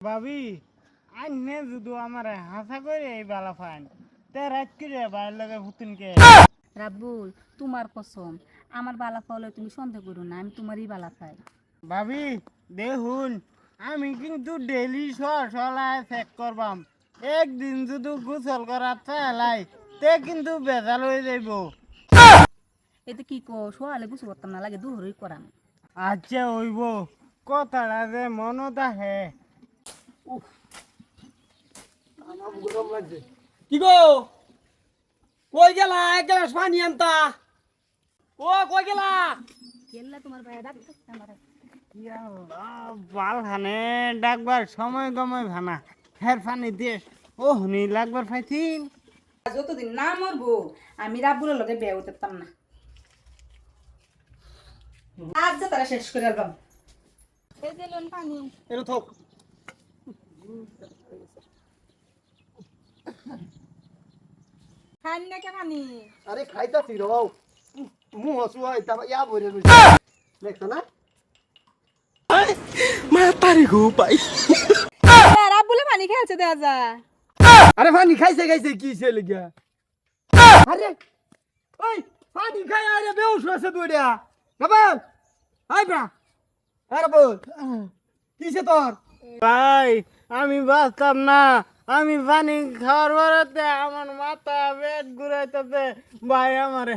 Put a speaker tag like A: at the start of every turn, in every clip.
A: ভাবি আইনে যদি আমার হাসা করে এই বালা ফাইন তে রাত করে বাইর লগে ভুতুনকে
B: রাব্বুল তোমার কসম আমার বালা পাওয়ালে তুমি সন্দেহ করো না, আমি তোমারই বালা পাই।
A: ভাবি দেখুন আমি কিন্তু ডেলি সলায় চেক করবাম একদিন যদি গোসল করার চালাই তে কিন্তু বেজাল হয়ে যাইব।
B: এতে কি কো সোয়ালে বুঝতে পারতাম না, লাগে দুহরই করাম।
A: আচ্ছা হইব কথাটা যে মনত আহে।
C: কি গো কই গেলা? এক গ্লাস পানি আনতা। ও কই গেলা?
B: কেল্লা তোমার ভাই ডাক্তার আমার
A: বাল খানে ডাকবার সময় গময় ভানা হের ফানি দেশ ও হুনি লাগবার ফাইতিন
B: যতদিন না মরবো আমি রাব্বুলের লগে বিয়ে হতে পারতাম না। আজ যে তারা শেষ করে আলবাম এই যে লোন পানি
C: এর থক
B: খান না কে পানি
C: আরে খাইতাছি রও মু হসুয়া ইতা ইয়া বইরে রইছে দেখছ না মা তারি গো পাই
B: রাব্বুলে পানি খেলছে দেখা যা।
C: আরে পানি খাইছে খাইছে কি ছে লাগিয়া আরে ওই পানি খাই আরে বেউস হইছে দুইটা বাবা আই ব্রা আরে বল কিছে তোর
A: ভাই আমি বাঁচতাম না আমি পানি খাওয়ার পরেতে আমার মাথা পেট ঘুরাইতেছে ভাই আমারে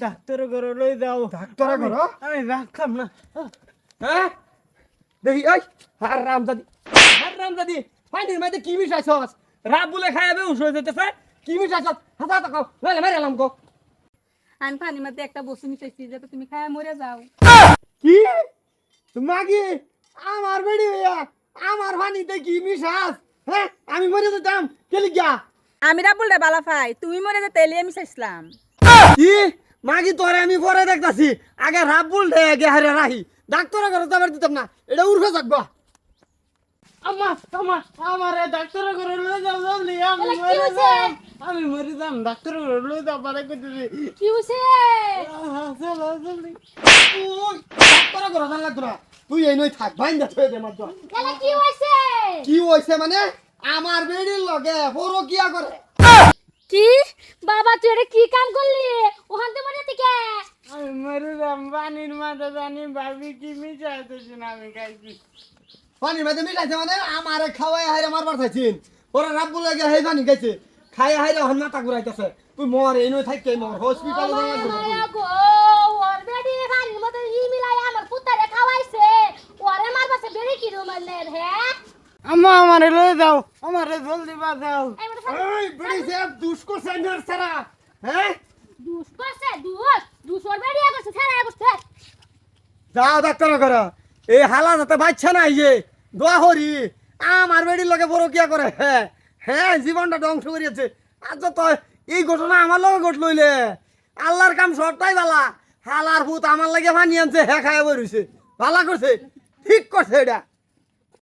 A: ডাক্তার ঘরে লই যাও।
C: ডাক্তার ঘরে?
A: আমি বাঁচতাম না।
C: হ্যাঁ দেখি ওই হারামজাদি পানির মধ্যে কি মিশাইছস? রাব বলে খাইয়া বেউস হয়ে যেতেছে কি মিশাইছস? হাতা তাকাও নাইলে মেরে এলাম গো।
B: আমি পানির মধ্যে একটা বস্তু মিশাইছি যাতে তুমি খায় মরে যাও।
C: কি মাগি আমার বেড়ি হইয়া আমার পানিতে কি মিশাস? হ্যাঁ আমি মরে যেতাম কেলি গিয়া
B: আমি রাব্বুলটা বালা পাই, তুমি মরে যে তেলিয়ে মিশাইছিলাম।
C: কি মাগি তোরে আমি পরে দেখতাছি আগে রাবুল দে আগে হারে রাহি ডাক্তারের ঘরে যাবার দিতাম না এটা উর্ফে থাকবা।
A: আম্মা আম্মা আমারে ডাক্তার ঘরে লই যাও জলদি আমি
B: এলা কি
A: মরে
B: হইছে?
A: যাম আমি মরে যাম ডাক্তার ঘরে লই যাও পারে কইতেছি
B: কি হইছে?
A: চলো জলদি
C: ওই ডাক্তারের ঘরে যান লাগতো না তুই এই নই থাক বাইন্দা থয়ে দে মাত্র।
B: এলা কি হইছে?
C: কি হইছে মানে আমার বেড়ির লগে বড় কিয়া করে
B: কি বাবা তুই এটা কি কাম করলি? ওখান থেকে মরে থেকে
A: আমি মরে যাম পানির মাথা জানি ভাবি কি মিশাইতেছি না আমি খাইছি
C: পানির মধ্যে মিলাইছে মানে আমারে খাওয়াই হাইরে মারবার চাইছিন ওরা রাব্বুল লাগে হেই পানি খাইছে খাই হাইরে হন মাথা ঘুরাইতেছে তুই মর এই নই থাকতে মর হসপিটালে যাওয়া লাগবে।
D: গো ওর বেডি পানির মধ্যে ই মিলাই আমার পুত্তারে খাওয়াইছে ওরে মার পাশে বেড়ি কি রুমালের হে
A: আম্মা আমারে লই যাও আমারে জলদি বাঁচাও
C: এই বেড়ি সে দুষ্কো সেন্টার সারা হ্যাঁ
D: দুস করছে দুস ওর বেড়ি আগছে ছাড়া আগছে
C: যাও ডাক্তার করে এই হালা যাতে বাচ্চা নাই যে দোয়া করি আমার বেড়ির লগে বড় কিয়া করে হ্যাঁ হ্যাঁ জীবনটা ধ্বংস করিয়েছে আজ তো এই ঘটনা আমার লগে ঘট লইলে আল্লাহর কাম সবটাই বালা হালার ভূত আমার লাগে পানি আনছে হ্যাঁ খায় বই রইছে ভালা করছে ঠিক করছে এটা।